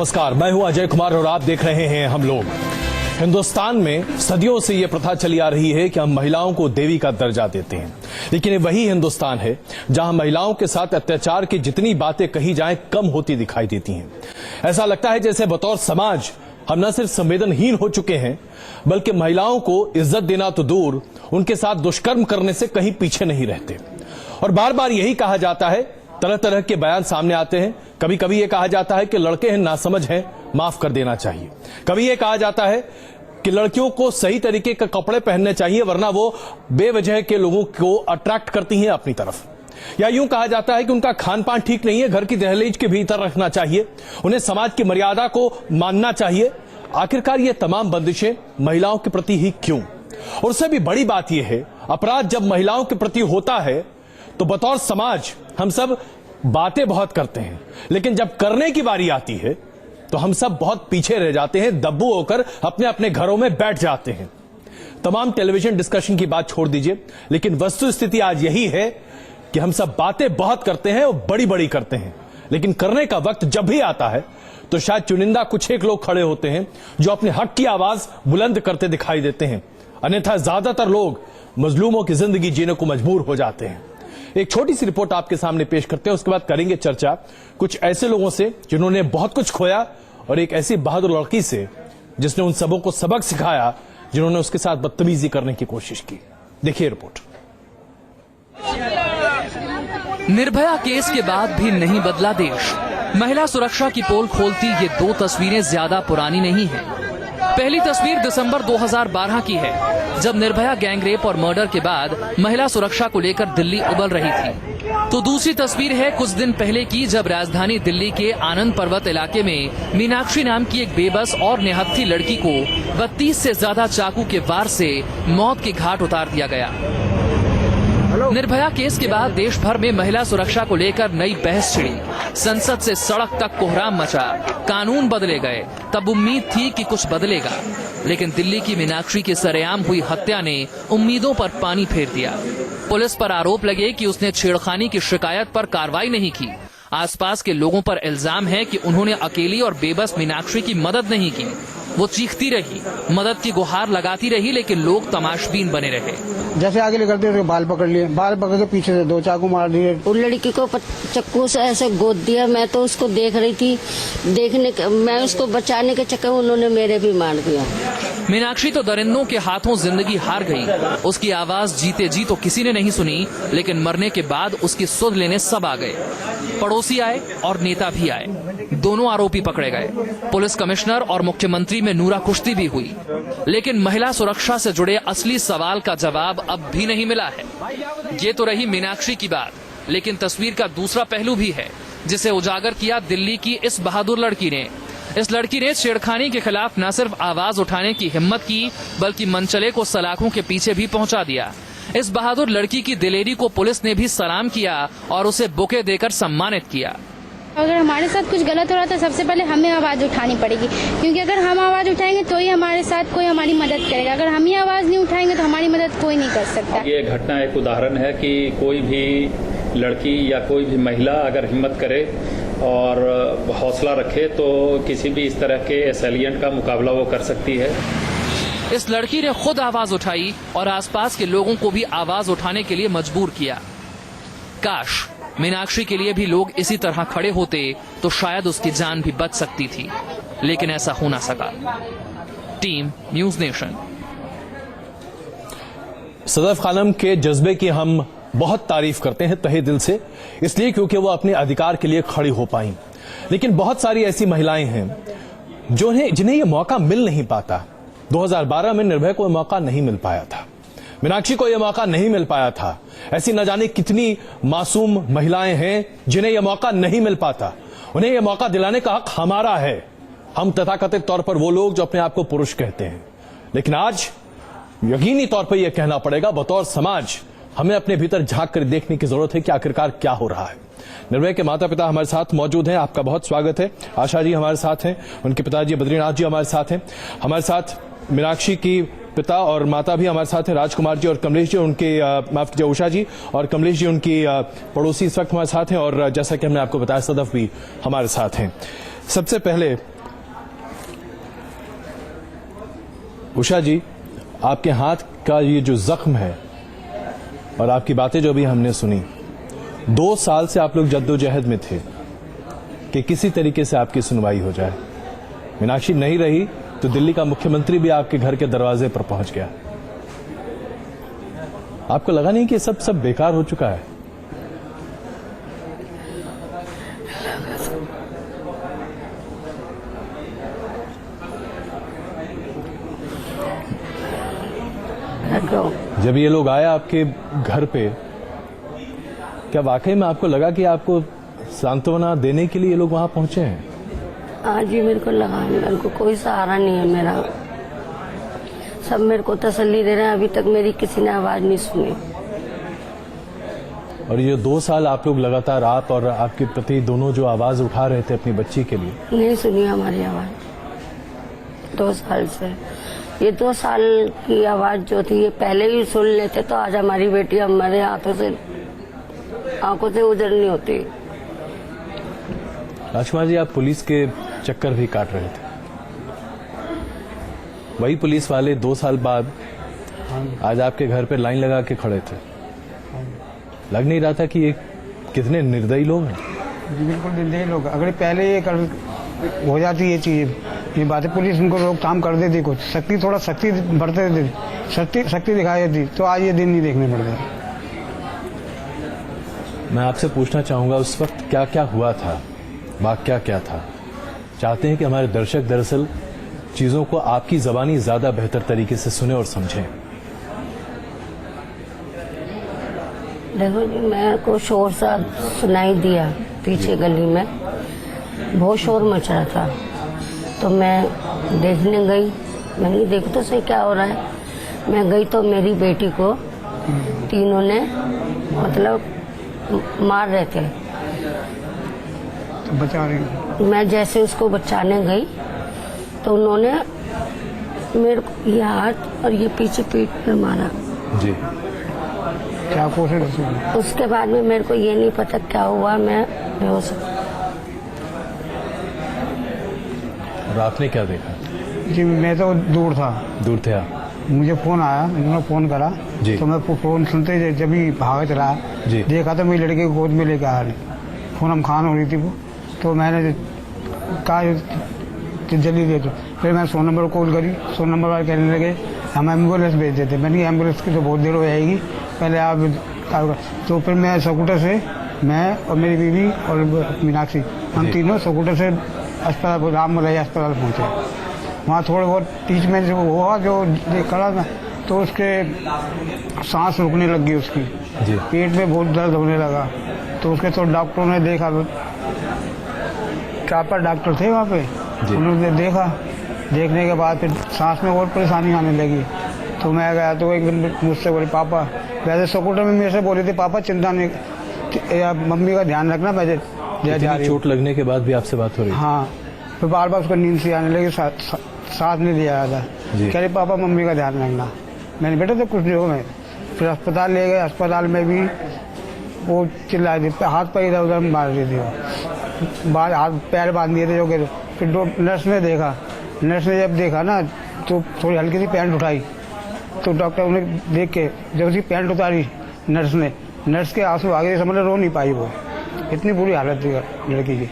नमस्कार, मैं हूं अजय कुमार और आप देख रहे हैं हम लोग। हिंदुस्तान में सदियों से यह प्रथा चली आ रही है कि हम महिलाओं को देवी का दर्जा देते हैं, लेकिन ये वही हिंदुस्तान है जहां महिलाओं के साथ अत्याचार की जितनी बातें कही जाएं कम होती दिखाई देती हैं। ऐसा लगता है जैसे बतौर समाज हम न सिर्फ संवेदनहीन हो चुके हैं, बल्कि महिलाओं को इज्जत देना तो दूर, उनके साथ दुष्कर्म करने से कहीं पीछे नहीं रहते। और बार बार यही कहा जाता है, तरह तरह के बयान सामने आते हैं। कभी कभी यह कहा जाता है कि लड़के हैं, नासमझ हैं, माफ कर देना चाहिए। कभी यह कहा जाता है कि लड़कियों को सही तरीके के कपड़े पहनने चाहिए, वरना वो बेवजह के लोगों को अट्रैक्ट करती हैं अपनी तरफ। या यूं कहा जाता है कि उनका खान पान ठीक नहीं है, घर की दहलीज के भीतर रखना चाहिए, उन्हें समाज की मर्यादा को मानना चाहिए। आखिरकार ये तमाम बंदिशें महिलाओं के प्रति ही क्यों? और उससे भी बड़ी बात यह है, अपराध जब महिलाओं के प्रति होता है तो बतौर समाज हम सब बातें बहुत करते हैं, लेकिन जब करने की बारी आती है तो हम सब बहुत पीछे रह जाते हैं, दब्बू होकर अपने अपने घरों में बैठ जाते हैं। तमाम टेलीविजन डिस्कशन की बात छोड़ दीजिए, लेकिन वस्तुस्थिति आज यही है कि हम सब बातें बहुत करते हैं और बड़ी बड़ी करते हैं, लेकिन करने का वक्त जब भी आता है तो शायद चुनिंदा कुछ एक लोग खड़े होते हैं जो अपने हक की आवाज बुलंद करते दिखाई देते हैं, अन्यथा ज्यादातर लोग मजलूमों की जिंदगी जीने को मजबूर हो जाते हैं। एक छोटी सी रिपोर्ट आपके सामने पेश करते हैं, उसके बाद करेंगे चर्चा कुछ ऐसे लोगों से जिन्होंने बहुत कुछ खोया और एक ऐसी बहादुर लड़की से जिसने उन सबों को सबक सिखाया जिन्होंने उसके साथ बदतमीजी करने की कोशिश की। देखिए रिपोर्ट। निर्भया केस के बाद भी नहीं बदला देश। महिला सुरक्षा की पोल खोलती ये दो तस्वीरें ज्यादा पुरानी नहीं हैं। पहली तस्वीर दिसंबर 2012 की है, जब निर्भया गैंगरेप और मर्डर के बाद महिला सुरक्षा को लेकर दिल्ली उबल रही थी। तो दूसरी तस्वीर है कुछ दिन पहले की, जब राजधानी दिल्ली के आनंद पर्वत इलाके में मीनाक्षी नाम की एक बेबस और निहत्थी लड़की को 32 से ज्यादा चाकू के वार से मौत के घाट उतार दिया गया। निर्भया केस के बाद देश भर में महिला सुरक्षा को लेकर नई बहस छिड़ी। संसद से सड़क तक कोहराम मचा, कानून बदले गए। तब उम्मीद थी कि कुछ बदलेगा, लेकिन दिल्ली की मीनाक्षी की सरेआम हुई हत्या ने उम्मीदों पर पानी फेर दिया। पुलिस पर आरोप लगे कि उसने छेड़खानी की शिकायत पर कार्रवाई नहीं की। आसपास के लोगों पर इल्जाम है कि उन्होंने अकेली और बेबस मीनाक्षी की मदद नहीं की। वो चीखती रही, मदद की गुहार लगाती रही, लेकिन लोग तमाशबीन बने रहे। जैसे आगे निकलते थे बाल पकड़ लिए, बाल पकड़ के पीछे से 2 चाकू मार दिए। उस लड़की को चक्कू से ऐसे गोद दिया। मैं तो उसको देख रही थी, मैं उसको बचाने के चक्कर में उन्होंने मेरे भी मार दिया। मीनाक्षी तो दरिंदों के हाथों जिंदगी हार गई। उसकी आवाज जीते जी तो किसी ने नहीं सुनी, लेकिन मरने के बाद उसकी सुध लेने सब आ गए। पड़ोसी आए और नेता भी आए। दोनों आरोपी पकड़े गए। पुलिस कमिश्नर और मुख्यमंत्री में नूरा कुश्ती भी हुई, लेकिन महिला सुरक्षा से जुड़े असली सवाल का जवाब अब भी नहीं मिला है। ये तो रही मीनाक्षी की बात, लेकिन तस्वीर का दूसरा पहलू भी है, जिसे उजागर किया दिल्ली की इस बहादुर लड़की ने। इस लड़की ने छेड़खानी के खिलाफ न सिर्फ आवाज उठाने की हिम्मत की, बल्कि मनचले को सलाखों के पीछे भी पहुंचा दिया। इस बहादुर लड़की की दिलेरी को पुलिस ने भी सलाम किया और उसे बुके देकर सम्मानित किया। अगर हमारे साथ कुछ गलत हो रहा है तो सबसे पहले हमें आवाज उठानी पड़ेगी, क्योंकि अगर हम आवाज उठाएंगे तो ही हमारे साथ कोई हमारी मदद करेगा। अगर हम ही आवाज नहीं उठाएंगे तो हमारी मदद कोई नहीं कर सकता। ये घटना एक उदाहरण है कि कोई भी लड़की या कोई भी महिला अगर हिम्मत करे और हौसला रखे तो किसी भी इस तरह के असैलिएंट का मुकाबला वो कर सकती है। इस लड़की ने खुद आवाज उठाई और आसपास के लोगों को भी आवाज उठाने के लिए मजबूर किया। काश मीनाक्षी के लिए भी लोग इसी तरह खड़े होते तो शायद उसकी जान भी बच सकती थी, लेकिन ऐसा हो ना सका। Team News Nation. Sadaf Khanam के जज्बे की हम बहुत तारीफ करते हैं तहे दिल से, इसलिए क्योंकि वो अपने अधिकार के लिए खड़ी हो पाई। लेकिन बहुत सारी ऐसी महिलाएं हैं जिन्हें यह मौका मिल नहीं पाता। 2012 में निर्भया को मौका नहीं मिल पाया था, मीनाक्षी को यह मौका नहीं मिल पाया था। ऐसी न जाने कितनी मासूम महिलाएं हैं जिन्हें यह मौका नहीं मिल पाता। उन्हें यह मौका दिलाने का हक हमारा है, हम तथाकथित तौर पर वो लोग जो अपने आप को पुरुष कहते हैं। लेकिन आज यकीनी तौर पर यह कहना पड़ेगा, बतौर समाज हमें अपने भीतर झांक कर देखने की जरूरत है कि आखिरकार क्या हो रहा है। निर्भया के माता पिता हमारे साथ मौजूद हैं, आपका बहुत स्वागत है। आशा जी हमारे साथ हैं, उनके पिताजी बद्रीनाथ जी हमारे साथ हैं। हमारे साथ मीनाक्षी की पिता और माता भी हमारे साथ हैं, राजकुमार जी और कमलेश जी, उनके माफ कीजिए उषा जी और कमलेश जी उनकी पड़ोसी इस वक्त हमारे साथ हैं। और जैसा कि हमने आपको बताया, सदफ भी हमारे साथ हैं। सबसे पहले उषा जी, आपके हाथ का ये जो जख्म है और आपकी बातें जो भी हमने सुनी, 2 साल से आप लोग जद्दोजहद में थे कि किसी तरीके से आपकी सुनवाई हो जाए। मीनाक्षी नहीं रही तो दिल्ली का मुख्यमंत्री भी आपके घर के दरवाजे पर पहुंच गया। आपको लगा नहीं कि सब बेकार हो चुका है? जब ये लोग आए आपके घर पे, क्या वाकई में आपको लगा कि आपको सांत्वना देने के लिए ये लोग वहां पहुंचे हैं? हाँ जी, मेरे को लगा मेरे को कोई सहारा नहीं है मेरा। सब मेरे को तसल्ली दे रहे हैं, अभी तक मेरी किसी ने आवाज नहीं सुनी। और ये 2 साल आप लोग लगातार, आप और आपके पति दोनों जो आवाज उठा रहे थे अपनी बच्ची के लिए, नहीं सुनी हमारी आवाज 2 साल से। ये 2 साल की आवाज जो थी, ये पहले ही सुन लेते तो आज हमारी बेटी हमारे हाथों से, आंखों से उजर नहीं होती। राजकुमार जी, आप पुलिस के चक्कर भी काट रहे थे। वही पुलिस वाले 2 साल बाद आज आपके घर पे लाइन लगा के खड़े थे। लग नहीं रहा था कि ये कितने निर्दयी लोग हैं? जी बिल्कुल निर्दयी लोग। अगर पहले ये कर हो जाती ये चीज, ये बातें, पुलिस उनको रोकथाम कर देती, कुछ थोड़ा सख्ती बढ़ते देती, सख्ती दिखाई देती, तो आज ये दिन नहीं देखने पड़ते। मैं आपसे पूछना चाहूंगा, उस वक्त क्या क्या हुआ था, वाकया क्या था? चाहते हैं कि हमारे दर्शक दरअसल चीजों को आपकी जबानी ज्यादा बेहतर तरीके से सुने और समझें। देखो जी, मेरे को शोर सा सुनाई दिया पीछे गली में, बहुत शोर मच रहा था, तो मैं देखने गई। मैंने देखो तो सही क्या हो रहा है। मैं गई तो मेरी बेटी को तीनों ने मतलब मार रहे थे, तो बचा रही। मैं जैसे उसको बचाने गई तो उन्होंने मेरे को ये हाथ और ये पीछे पीठ पर मारा जी। क्या कोशिश? उसके बाद में मेरे को ये नहीं पता क्या हुआ, मैं बेहोश। और आपने क्या देखा? जी मैं तो दूर था। दूर थे आप? मुझे फोन आया, उन्होंने फोन करा जी। तो मैं फोन सुनते ही जब ही भाग चला जी। देखा तो मेरी लड़के को गोद में लेके आ रही, पूनम खान हो रही थी वो। तो मैंने कहा जल्दी दे दो। फिर मैं 100 नंबर कॉल करी, 100 नंबर वाले कहने लगे हम एम्बुलेंस भेज देते। मैंने एम्बुलेंस की तो बहुत देर हो जाएगी, पहले आप। तो फिर मैं स्कूटर से, मैं और मेरी बीवी और मीनाक्षी, हम तीनों स्कूटर से अस्पताल, राम मलाई अस्पताल पहुंचे। वहाँ थोड़े बहुत ट्रीटमेंट हुआ, जो करा था तो उसके सांस रुकने लग गई उसकी जी। पेट में बहुत दर्द होने लगा। तो उसके तो डॉक्टरों ने देखा, 4-5 डॉक्टर थे वहाँ पे, उन्होंने देखा। देखने के बाद फिर सांस में और परेशानी आने लगी। तो मैं गया तो एकदम मुझसे बोले पापा, वैसे स्कूटर में मेरे से बोले थे पापा चिंता नहीं, मम्मी का ध्यान रखना, मैं जा रही। चोट लगने के बाद भी आपसे बात हो रही? हाँ, फिर बार बार उसको नींद से आने लगी, साथ नहीं दिया था। कह रहे पापा मम्मी का ध्यान रखना। मैंने बेटा तो कुछ नहीं हो। मैं फिर अस्पताल ले गए, अस्पताल में भी वो चिल्ला दी, हाथ पैर इधर उधर मार रही थी, हाथ पैर बांध दिए थे जो के। फिर नर्स ने देखा, नर्स ने जब देखा ना तो थोड़ी हल्की सी पैंट उठाई, तो डॉक्टर ने देख के जब उसकी पैंट उतारी नर्स ने, नर्स के आंसू आ गए, समझ लो रो नहीं पाई वो, इतनी बुरी हालत थी लड़की की।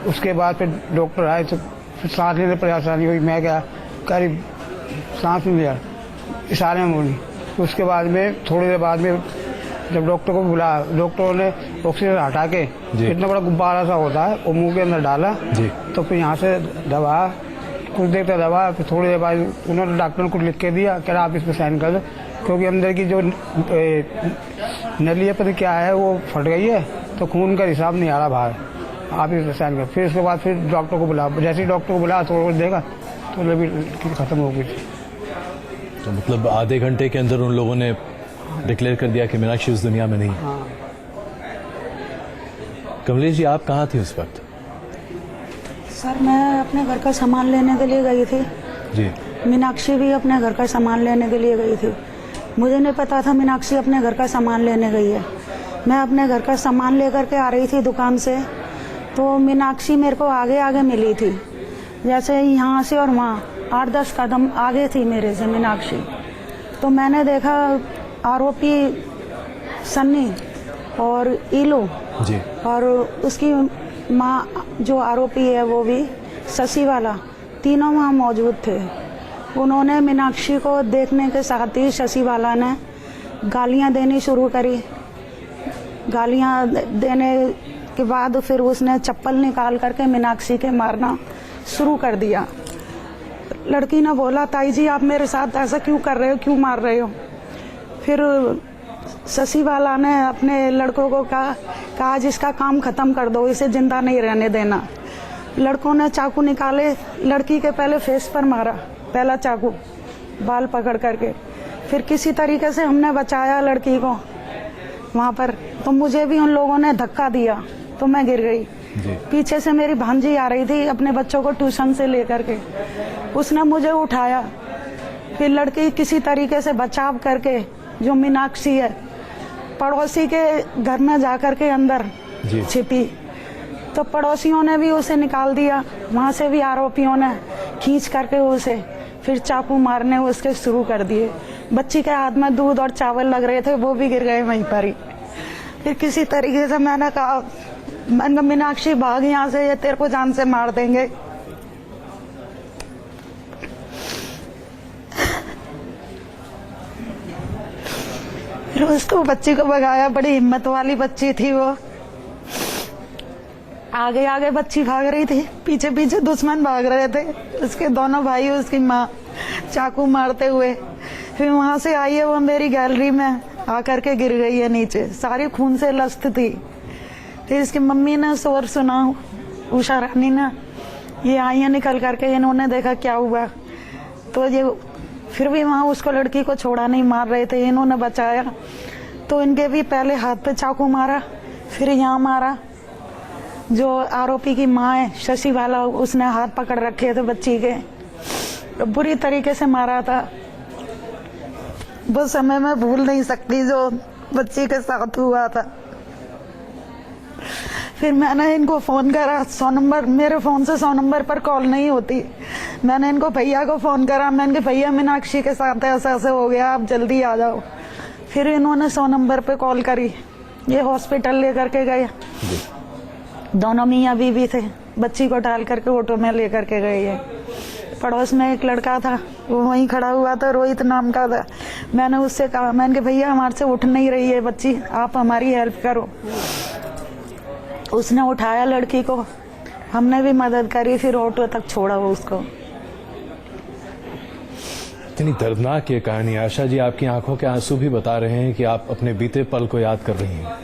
उसके बाद फिर डॉक्टर आए तो फिर सांस लेने परेशानी हुई। मैं गया, करीब सांस नहीं लिया, इशारे में बोली। उसके बाद में थोड़ी देर बाद में जब डॉक्टर को बुलाया, डॉक्टरों ने ऑक्सीजन हटा के इतना बड़ा गुब्बारा सा होता है वो मुंह के अंदर डाला जी। तो फिर यहाँ से दवा, कुछ देर तक दवा, फिर थोड़ी देर बाद उन्होंने डॉक्टर ने कुछ लिख के दिया, कह आप इस पर साइन कर दो, क्योंकि अंदर की जो नली पर क्या है वो फट गई है, तो खून का हिसाब नहीं आ रहा बाहर, आप इस पर साइन कर। फिर उसके बाद फिर डॉक्टर को बुला, जैसे ही डॉक्टर को बुलाया थोड़ा बहुत देखा तो लड़की खत्म हो गई थी। तो मतलब आधे घंटे के अंदर उन लोगों ने डिक्लेयर कर दिया कि मीनाक्षी उस दुनिया में नहीं। हाँ। कमलेश जी, आप कहाँ थे उस वक्त? सर मैं अपने घर का सामान लेने के लिए गई थी जी। मीनाक्षी भी अपने घर का सामान लेने के लिए गई थी। मुझे नहीं पता था मीनाक्षी अपने घर का सामान लेने गई है। मैं अपने घर का सामान लेकर के आ रही थी दुकान से, तो मीनाक्षी मेरे को आगे आगे मिली थी, जैसे यहाँ से और वहाँ। 8-10 कदम आगे थी मेरे से मीनाक्षी। तो मैंने देखा आरोपी सन्नी और ईलू जी। और उसकी माँ जो आरोपी है वो भी शशिवाला, तीनों वहाँ मौजूद थे। उन्होंने मीनाक्षी को देखने के साथ ही शशिवाला ने गालियाँ देनी शुरू करी। गालियाँ देने के बाद फिर उसने चप्पल निकाल करके मीनाक्षी के मारना शुरू कर दिया। लड़की ने बोला, ताई जी आप मेरे साथ ऐसा क्यों कर रहे हो, क्यों मार रहे हो? फिर शशिवाला ने अपने लड़कों को कहा आज इसका काम खत्म कर दो, इसे जिंदा नहीं रहने देना। लड़कों ने चाकू निकाले, लड़की के पहले फेस पर मारा, पहला चाकू बाल पकड़ करके। फिर किसी तरीके से हमने बचाया लड़की को वहाँ पर, तो मुझे भी उन लोगों ने धक्का दिया तो मैं गिर गई। पीछे से मेरी भांजी आ रही थी अपने बच्चों को ट्यूशन से लेकर के, उसने मुझे उठाया। फिर लड़की किसी तरीके से बचाव करके, जो मीनाक्षी है, पड़ोसी के घर में जाकर के अंदर छिपी, तो पड़ोसियों ने भी उसे निकाल दिया। वहां से भी आरोपियों ने खींच करके उसे फिर चाकू मारने उसके शुरू कर दिए। बच्ची के हाथ में दूध और चावल लग रहे थे, वो भी गिर गए वहीं पर ही। फिर किसी तरीके से मैंने कहा मीनाक्षी भाग यहाँ से, ये तेरे को जान से मार देंगे। फिर उसको बच्ची को भगाया, बड़ी हिम्मत वाली बच्ची थी वो। आगे आगे बच्ची भाग रही थी, पीछे पीछे दुश्मन भाग रहे थे, उसके दोनों भाई, उसकी माँ चाकू मारते हुए। फिर वहां से आई है वो मेरी गैलरी में आकर के गिर गई है नीचे, सारी खून से लस्त थी। फिर इसकी मम्मी ने शोर सुना, उषा रानी ने, ये आई है निकल करके, इन्होंने देखा क्या हुआ। तो ये फिर भी वहां उसको लड़की को छोड़ा नहीं, मार रहे थे, इन्होंने बचाया। तो इनके भी पहले हाथ पे चाकू मारा, फिर यहाँ मारा। जो आरोपी की माँ है शशिवाला, उसने हाथ पकड़ रखे थे बच्ची के, तो बुरी तरीके से मारा था। वो समय मैं भूल नहीं सकती जो बच्ची के साथ हुआ था। फिर मैंने इनको फोन करा, 100 नंबर, मेरे फोन से 100 नंबर पर कॉल नहीं होती। मैंने इनको भैया को फोन करा, मैंने कहा भैया मीनाक्षी के साथ ऐसा ऐसा हो गया, आप जल्दी आ जाओ। फिर इन्होंने 100 नंबर पे कॉल करी, ये हॉस्पिटल लेकर के गए। दोनों मियाँ बीवी थे, बच्ची को डाल करके ऑटो में लेकर के गए है। पड़ोस में एक लड़का था, वो वहीं खड़ा हुआ था, रोहित नाम का था। मैंने उससे कहा, मैंने कहा भैया हमारे से उठ नहीं रही है बच्ची, आप हमारी हेल्प करो। उसने उठाया लड़की को, हमने भी मदद करी, फिर ऑटो तक छोड़ा वो उसको। इतनी दर्दनाक ये कहानी। आशा जी, आपकी आंखों के आंसू भी बता रहे हैं कि आप अपने बीते पल को याद कर रही हैं।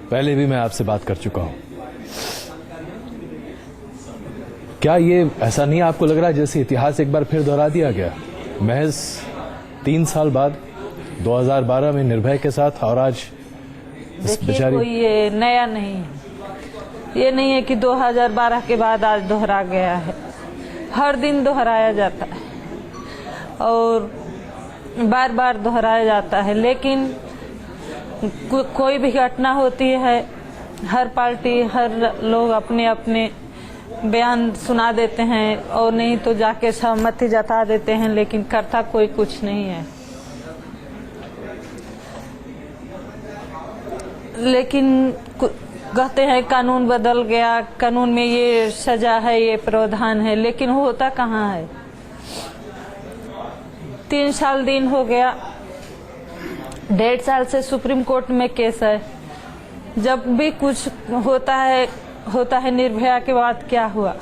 पहले भी मैं आपसे बात कर चुका हूं। क्या ये ऐसा नहीं आपको लग रहा है जैसे इतिहास एक बार फिर दोहरा दिया गया? महज 3 साल बाद 2012 में निर्भया के साथ, और आज देखिए कोई ये नया नहीं है, ये नहीं है कि 2012 के बाद आज दोहरा गया है। हर दिन दोहराया जाता है और बार बार दोहराया जाता है, लेकिन कोई भी घटना होती है, हर पार्टी, हर लोग अपने अपने बयान सुना देते हैं और नहीं तो जाके सहमति जता देते हैं, लेकिन करता कोई कुछ नहीं है। लेकिन कहते हैं कानून बदल गया, कानून में ये सजा है, ये प्रावधान है, लेकिन होता कहाँ है। 3 साल दिन हो गया, 1.5 साल से सुप्रीम कोर्ट में केस है। जब भी कुछ होता है निर्भया के बाद क्या हुआ,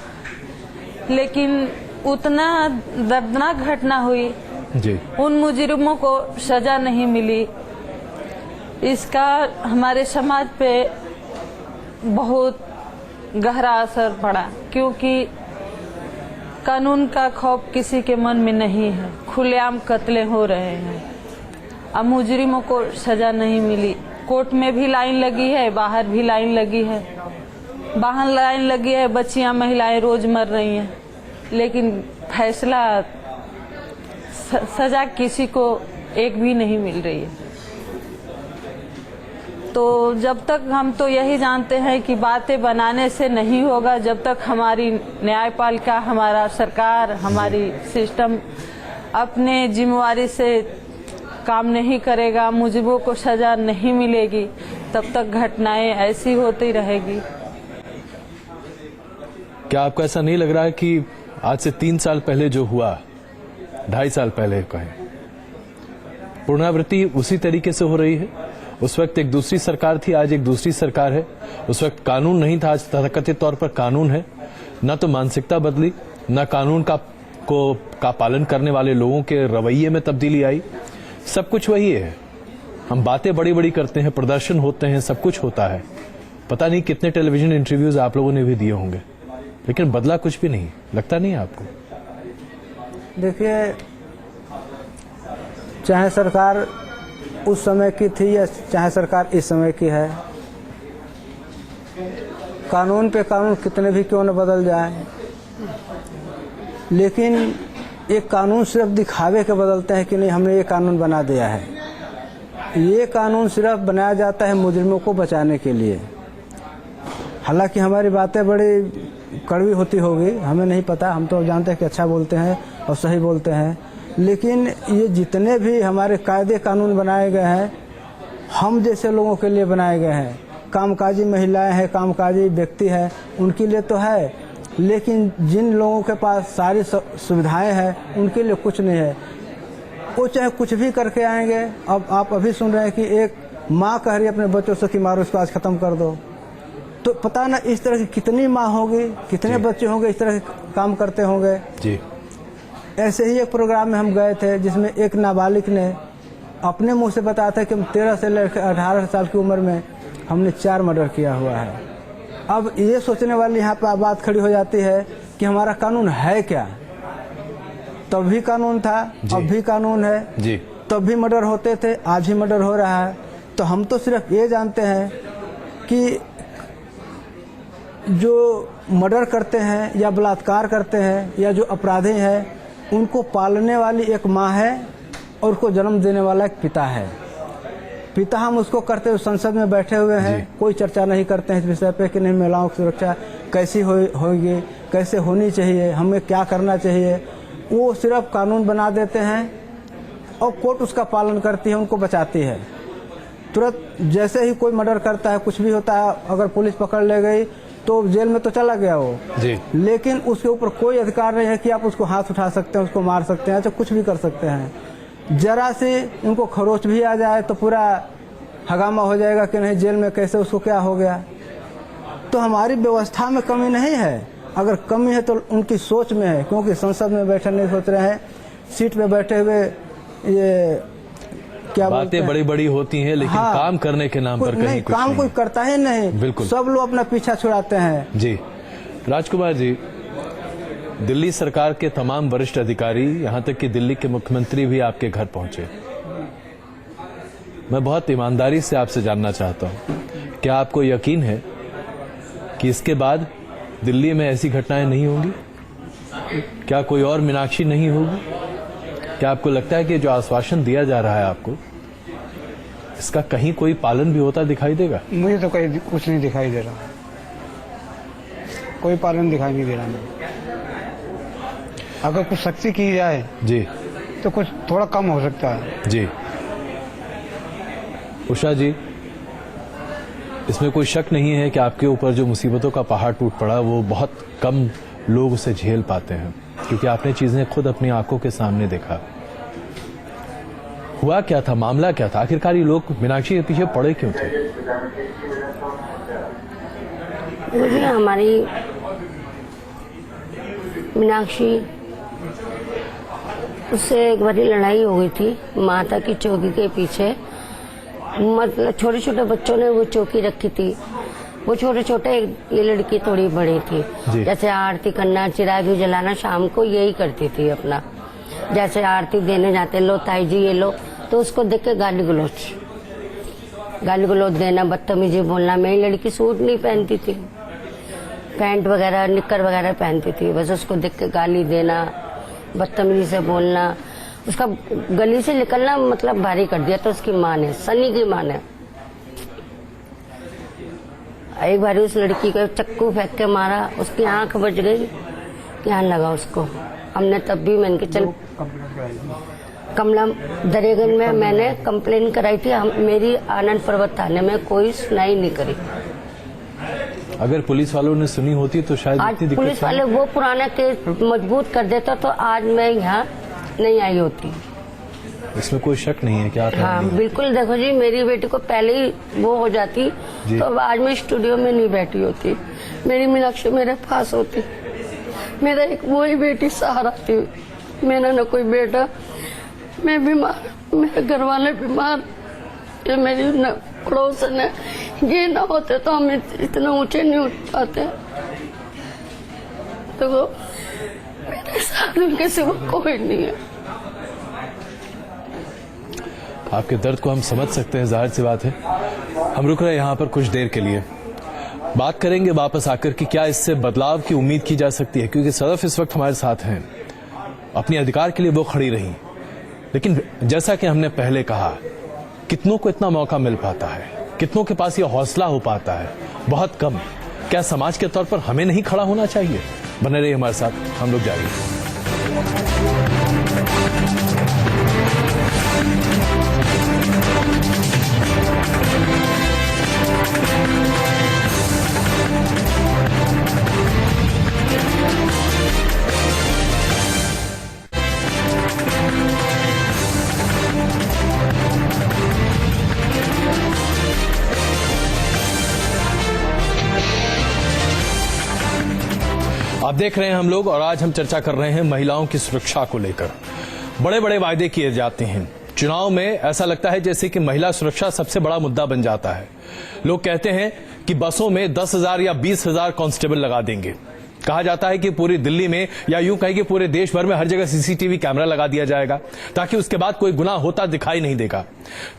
लेकिन उतना दर्दनाक घटना हुई जी। उन मुजरिमों को सजा नहीं मिली। इसका हमारे समाज पे बहुत गहरा असर पड़ा, क्योंकि कानून का खौफ किसी के मन में नहीं है। खुलेआम कत्ले हो रहे हैं, अब मुजरिमों को सजा नहीं मिली। कोर्ट में भी लाइन लगी है, बाहर भी लाइन लगी है, बाहर लाइन लगी है, बच्चियां महिलाएं रोज मर रही हैं, लेकिन फैसला, सजा किसी को एक भी नहीं मिल रही है। तो जब तक हम तो यही जानते हैं कि बातें बनाने से नहीं होगा, जब तक हमारी न्यायपालिका, हमारा सरकार, हमारी सिस्टम अपने जिम्मेवारी से काम नहीं करेगा, मुजरिमों को सजा नहीं मिलेगी, तब तक घटनाएं ऐसी होती रहेगी। क्या आपको ऐसा नहीं लग रहा है कि आज से 3 साल पहले जो हुआ, 2.5 साल पहले कहें, पुनरावृत्ति उसी तरीके से हो रही है? उस वक्त एक दूसरी सरकार थी, आज एक दूसरी सरकार है। उस वक्त कानून नहीं था, आज तथाकथित तौर पर कानून है। न तो मानसिकता बदली, न कानून का पालन करने वाले लोगों के रवैये में तब्दीली आई। सब कुछ वही है। हम बातें बड़ी बड़ी करते हैं, प्रदर्शन होते हैं, सब कुछ होता है। पता नहीं कितने टेलीविजन इंटरव्यूज आप लोगों ने भी दिए होंगे, लेकिन बदला कुछ भी नहीं। लगता नहीं आपको? देखिए, चाहे सरकार उस समय की थी या चाहे सरकार इस समय की है, कानून पे कानून कितने भी क्यों न बदल जाए, लेकिन एक कानून सिर्फ दिखावे के बदलते हैं कि नहीं हमने ये कानून बना दिया है। ये कानून सिर्फ बनाया जाता है मुजरिमों को बचाने के लिए। हालांकि हमारी बातें बड़ी कड़वी होती होगी, हमें नहीं पता, हम तो जानते हैं कि अच्छा बोलते हैं और सही बोलते हैं, लेकिन ये जितने भी हमारे कायदे कानून बनाए गए हैं, हम जैसे लोगों के लिए बनाए गए हैं। कामकाजी महिलाएं हैं, कामकाजी व्यक्ति हैं, उनके लिए तो है, लेकिन जिन लोगों के पास सारी सुविधाएं हैं उनके लिए कुछ नहीं है। वो चाहे कुछ भी करके आएंगे। अब आप अभी सुन रहे हैं कि एक माँ कह रही है अपने बच्चों से कि मारो इसको, आज खत्म कर दो। तो पता ना इस तरह की कितनी माँ होगी, कितने बच्चे होंगे इस तरह के काम करते होंगे जी। ऐसे ही एक प्रोग्राम में हम गए थे जिसमें एक नाबालिग ने अपने मुंह से बताया था कि हम 13 से लेकर 18 साल की उम्र में हमने 4 मर्डर किया हुआ है। अब ये सोचने वाली यहाँ पर बात खड़ी हो जाती है कि हमारा कानून है क्या। तब भी कानून था, अब भी कानून है जी। तब भी मर्डर होते थे, आज भी मर्डर हो रहा है। तो हम तो सिर्फ ये जानते हैं कि जो मर्डर करते हैं या बलात्कार करते हैं या जो अपराधी हैं, उनको पालने वाली एक माँ है और उसको जन्म देने वाला एक पिता है। पिता हम उसको करते हुए संसद में बैठे हुए हैं, कोई चर्चा नहीं करते हैं इस विषय पे कि नहीं महिलाओं की सुरक्षा कैसी होगी, कैसे होनी चाहिए, हमें क्या करना चाहिए। वो सिर्फ कानून बना देते हैं और कोर्ट उसका पालन करती है, उनको बचाती है। तुरंत जैसे ही कोई मर्डर करता है, कुछ भी होता है, अगर पुलिस पकड़ ले गई तो जेल में तो चला गया वो जी। लेकिन उसके ऊपर कोई अधिकार नहीं है कि आप उसको हाथ उठा सकते हैं, उसको मार सकते हैं, चाहे कुछ भी कर सकते हैं। जरा से उनको खरोच भी आ जाए तो पूरा हंगामा हो जाएगा कि नहीं जेल में कैसे, उसको क्या हो गया। तो हमारी व्यवस्था में कमी नहीं है, अगर कमी है तो उनकी सोच में है, क्योंकि संसद में बैठे नहीं सोच रहे हैं, सीट पे बैठे हुए ये क्या बातें बड़ी बड़ी होती हैं, लेकिन हाँ, काम करने के नाम पर कहीं कुछ काम नहीं। कोई करता ही नहीं, बिल्कुल सब लोग अपना पीछा छुड़ाते हैं जी। राजकुमार जी, दिल्ली सरकार के तमाम वरिष्ठ अधिकारी, यहां तक कि दिल्ली के मुख्यमंत्री भी आपके घर पहुंचे। मैं बहुत ईमानदारी से आपसे जानना चाहता हूं, क्या आपको यकीन है कि इसके बाद दिल्ली में ऐसी घटनाएं नहीं होंगी? क्या कोई और मीनाक्षी नहीं होगी? क्या आपको लगता है कि जो आश्वासन दिया जा रहा है आपको, इसका कहीं कोई पालन भी होता दिखाई देगा? मुझे तो कहीं कुछ नहीं दिखाई दे रहा, कोई पालन दिखाई नहीं दे रहा मुझे। अगर कुछ सख्ती की जाए जी तो कुछ थोड़ा कम हो सकता है जी। उषा जी, इसमें कोई शक नहीं है कि आपके ऊपर जो मुसीबतों का पहाड़ टूट पड़ा वो बहुत कम लोग उसे झेल पाते हैं, क्योंकि आपने चीजें खुद अपनी आंखों के सामने देखा। हुआ क्या था, मामला क्या था, आखिरकार ये लोग मीनाक्षी के पीछे पड़े क्यों थे? मुझे हमारी मीनाक्षी, उससे एक बारी लड़ाई हो गई थी माता की चौकी के पीछे। मतलब छोटे छोटे बच्चों ने वो चौकी रखी थी, वो छोटे छोटे, ये लड़की थोड़ी बड़ी थी, जैसे आरती करना, चिराग जलाना शाम को यही करती थी अपना। जैसे आरती देने जाते, लो ताई जी ये लो, तो उसको देख के गाली गलौज देना, बदतमीजी बोलना। मेरी लड़की सूट नहीं पहनती थी, पैंट वगैरह निक्कर वगैरह पहनती थी, बस उसको देख के गाली देना, बदतमीजी से बोलना। उसका गली से निकलना मतलब भारी कर दिया था उसकी माँ ने, सनी की माँ ने। एक बार उस लड़की को चक्कू फेंक के मारा, उसकी आंख बच गई, यहाँ लगा उसको। हमने तब भी मैंने कहा चल कमला दरेगंज में मैंने कंप्लेन कराई थी। मेरी आनंद पर्वत थाने में कोई सुनाई नहीं करी। अगर पुलिस वालों ने सुनी होती तो शायद आज इतनी दिक्कत पुलिस वाले वो पुराना केस मजबूत कर देता तो आज मैं यहाँ नहीं आई होती। इसमें कोई शक नहीं है क्या? हाँ बिल्कुल। देखो जी, मेरी बेटी को पहले ही वो हो जाती तो अब आज मैं स्टूडियो में नहीं बैठी होती। मेरी मीनाक्षी मेरे पास होती। मेरा एक वही बेटी सहारा थी। मेरा न कोई बेटा, मैं बीमार, मेरे घर वाले बीमार, ये मेरी न पड़ोसन है। ये ना होते तो हम इतना ऊंचे नहीं उठ पाते। देखो मेरे साथ उनके सिवा कोई नहीं है। आपके दर्द को हम समझ सकते हैं, जाहिर सी बात है। हम रुक रहे हैं यहाँ पर कुछ देर के लिए, बात करेंगे वापस आकर कि क्या इससे बदलाव की उम्मीद की जा सकती है, क्योंकि सदफ इस वक्त हमारे साथ हैं, अपने अधिकार के लिए वो खड़ी रही। लेकिन जैसा कि हमने पहले कहा, कितनों को इतना मौका मिल पाता है, कितनों के पास ये हौसला हो पाता है, बहुत कम। क्या समाज के तौर पर हमें नहीं खड़ा होना चाहिए? बने रहिए हमारे साथ, हम लोग जारी हैं। आप देख रहे हैं हम लोग, और आज हम चर्चा कर रहे हैं महिलाओं की सुरक्षा को लेकर। बड़े बड़े वायदे किए जाते हैं चुनाव में, ऐसा लगता है जैसे कि महिला सुरक्षा सबसे बड़ा मुद्दा बन जाता है। लोग कहते हैं कि बसों में 10,000 या 20,000 कांस्टेबल लगा देंगे। कहा जाता है कि पूरी दिल्ली में या यूं कहें कि पूरे देश भर में हर जगह सीसीटीवी कैमरा लगा दिया जाएगा ताकि उसके बाद कोई गुनाह होता दिखाई नहीं देगा।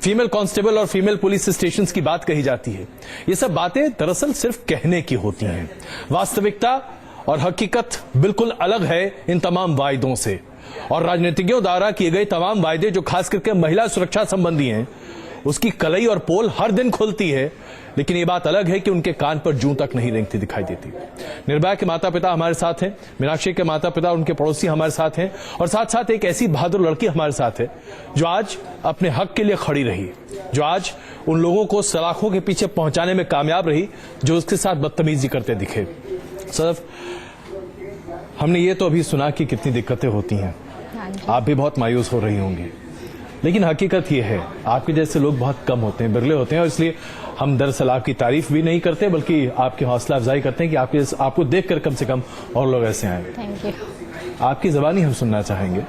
फीमेल कांस्टेबल और फीमेल पुलिस स्टेशंस की बात कही जाती है। ये सब बातें दरअसल सिर्फ कहने की होती हैं। वास्तविकता और हकीकत बिल्कुल अलग है इन तमाम वायदों से। और राजनीतिज्ञों द्वारा किए गए तमाम वायदे जो खास करके महिला सुरक्षा संबंधी हैं, उसकी कलई और पोल हर दिन खुलती है। लेकिन ये बात अलग है कि उनके कान पर जूं तक नहीं रेंगती दिखाई देती। निर्भया के माता पिता हमारे साथ हैं, मीनाक्षी के माता पिता, उनके पड़ोसी हमारे साथ हैं, और साथ साथ एक ऐसी बहादुर लड़की हमारे साथ है जो आज अपने हक के लिए खड़ी रही, जो आज उन लोगों को सलाखों के पीछे पहुंचाने में कामयाब रही जो उसके साथ बदतमीजी करते दिखे। सदफ, हमने ये तो अभी सुना कि कितनी दिक्कतें होती हैं, आप भी बहुत मायूस हो रही होंगी, लेकिन हकीकत ये है आपके जैसे लोग बहुत कम होते हैं, बिरले होते हैं। और इसलिए हम दरअसल आपकी तारीफ भी नहीं करते बल्कि आपकी हौसला अफजाई करते हैं कि आपको देखकर कम से कम और लोग ऐसे आए। Thank you. आपकी ज़बानी हम सुनना चाहेंगे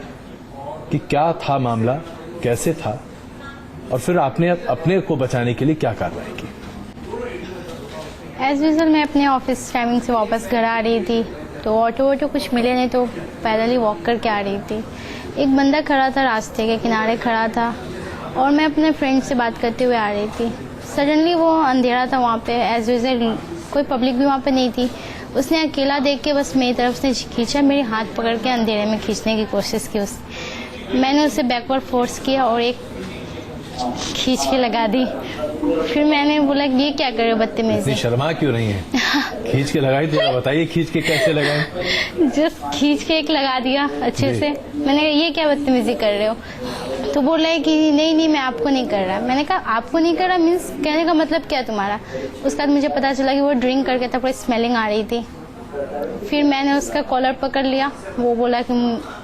कि क्या था मामला, कैसे था, और फिर आपने अपने को बचाने के लिए क्या कार्रवाई की? एज यूजुअल मैं अपने ऑफिस टाइमिंग से वापस घर आ रही थी, तो ऑटो कुछ मिले नहीं तो पैदल ही वॉक करके आ रही थी। एक बंदा खड़ा था, रास्ते के किनारे खड़ा था, और मैं अपने फ्रेंड से बात करते हुए आ रही थी। सडनली वो अंधेरा था वहाँ पे, एज यूजुअल कोई पब्लिक भी वहाँ पे नहीं थी। उसने अकेला देख के बस मेरी तरफ से खींचा, मेरे हाथ पकड़ के अंधेरे में खींचने की कोशिश की उसने। मैंने उसे बैकवर्ड फोर्स किया और एक खींच के लगा दी। फिर मैंने बोला ये क्या कर रहे हो बदतमीजी। शर्मा क्यों नहीं है? खींच के लगाई तो बताइए, खींच के कैसे लगाए? जस्ट खींच के एक लगा दिया अच्छे से। मैंने कहा ये क्या बदतमीजी कर रहे हो? तो बोला है कि नहीं मैं आपको नहीं कर रहा। मैंने कहा आपको नहीं कर रहा मीन्स कहने का मतलब क्या तुम्हारा? उसके बाद मुझे पता चला कि वो ड्रिंक करके था, पूरी स्मेलिंग आ रही थी। फिर मैंने उसका कॉलर पकड़ लिया। वो बोला कि